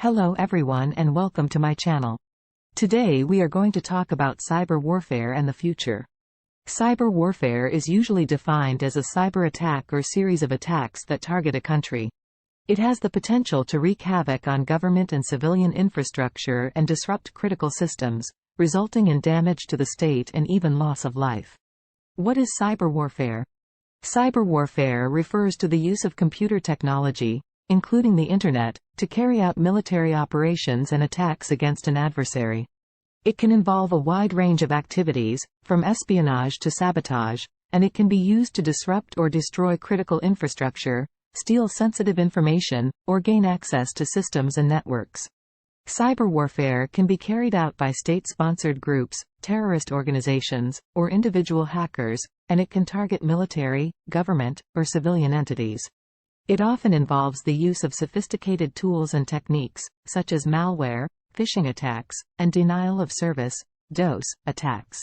Hello everyone and welcome to my channel. Today we are going to talk about cyber warfare and the future. Cyber warfare is usually defined as a cyber attack or series of attacks that target a country. It has the potential to wreak havoc on government and civilian infrastructure and disrupt critical systems, resulting in damage to the state and even loss of life. What is cyber warfare? Cyber warfare refers to the use of computer technology, including the Internet, to carry out military operations and attacks against an adversary. It can involve a wide range of activities, from espionage to sabotage, and it can be used to disrupt or destroy critical infrastructure, steal sensitive information, or gain access to systems and networks. Cyber warfare can be carried out by state-sponsored groups, terrorist organizations, or individual hackers, and it can target military, government, or civilian entities. It often involves the use of sophisticated tools and techniques, such as malware, phishing attacks, and denial of service (DoS) attacks.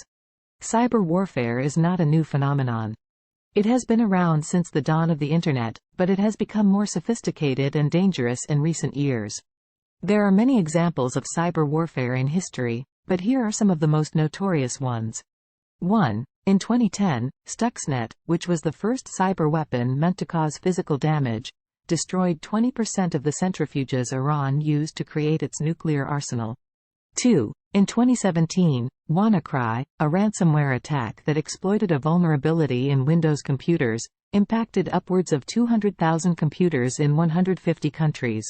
Cyber warfare is not a new phenomenon. It has been around since the dawn of the Internet, but it has become more sophisticated and dangerous in recent years. There are many examples of cyber warfare in history, but here are some of the most notorious ones. 1. In 2010, Stuxnet, which was the first cyber weapon meant to cause physical damage, destroyed 20% of the centrifuges Iran used to create its nuclear arsenal. 2. In 2017, WannaCry, a ransomware attack that exploited a vulnerability in Windows computers, impacted upwards of 200,000 computers in 150 countries.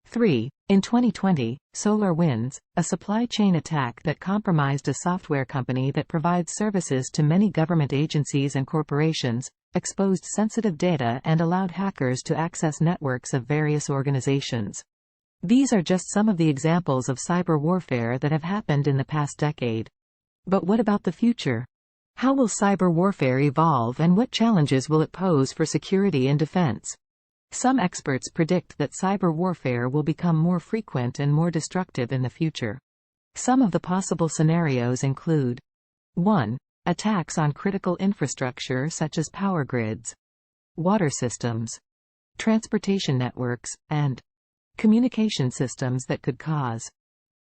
3. In 2020, SolarWinds, a supply chain attack that compromised a software company that provides services to many government agencies and corporations, exposed sensitive data and allowed hackers to access networks of various organizations. These are just some of the examples of cyber warfare that have happened in the past decade. But what about the future? How will cyber warfare evolve and what challenges will it pose for security and defense? Some experts predict that cyber warfare will become more frequent and more destructive in the future. Some of the possible scenarios include: 1. Attacks on critical infrastructure such as power grids, water systems, transportation networks, and communication systems that could cause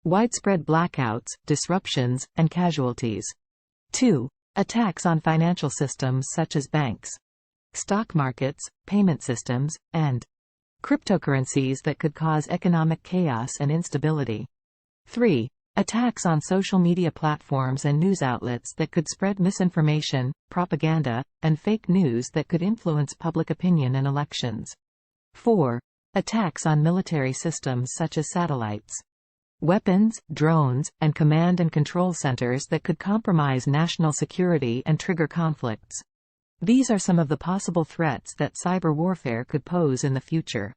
widespread blackouts, disruptions, and casualties. 2. Attacks on financial systems such as banks, stock markets, payment systems, and cryptocurrencies that could cause economic chaos and instability. 3. Attacks on social media platforms and news outlets that could spread misinformation, propaganda, and fake news that could influence public opinion and elections. 4. Attacks on military systems such as satellites, weapons, drones, and command and control centers that could compromise national security and trigger conflicts. These are some of the possible threats that cyber warfare could pose in the future.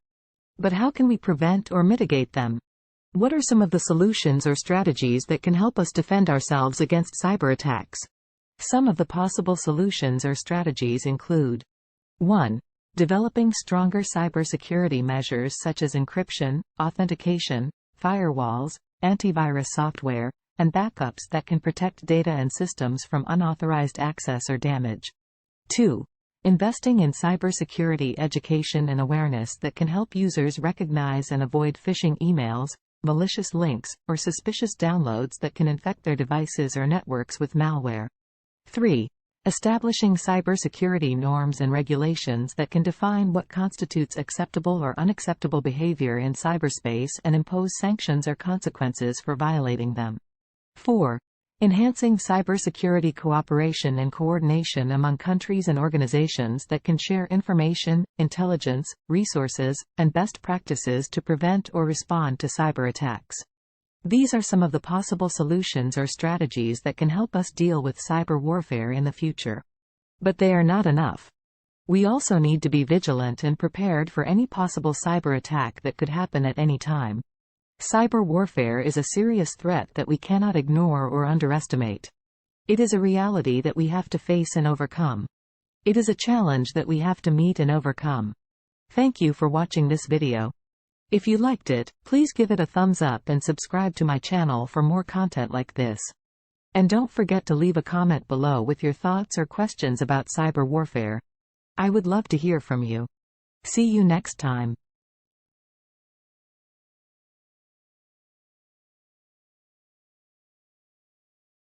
But how can we prevent or mitigate them? What are some of the solutions or strategies that can help us defend ourselves against cyber attacks? Some of the possible solutions or strategies include: 1. Developing stronger cybersecurity measures such as encryption, authentication, firewalls, antivirus software, and backups that can protect data and systems from unauthorized access or damage. 2. Investing in cybersecurity education and awareness that can help users recognize and avoid phishing emails, malicious links, or suspicious downloads that can infect their devices or networks with malware. 3. Establishing cybersecurity norms and regulations that can define what constitutes acceptable or unacceptable behavior in cyberspace and impose sanctions or consequences for violating them. 4. Enhancing cybersecurity cooperation and coordination among countries and organizations that can share information, intelligence, resources, and best practices to prevent or respond to cyber attacks. These are some of the possible solutions or strategies that can help us deal with cyber warfare in the future. But they are not enough. We also need to be vigilant and prepared for any possible cyber attack that could happen at any time. Cyber warfare is a serious threat that we cannot ignore or underestimate. It is a reality that we have to face and overcome. It is a challenge that we have to meet and overcome. Thank you for watching this video. If you liked it, please give it a thumbs up and subscribe to my channel for more content like this. And don't forget to leave a comment below with your thoughts or questions about cyber warfare. I would love to hear from you. See you next time.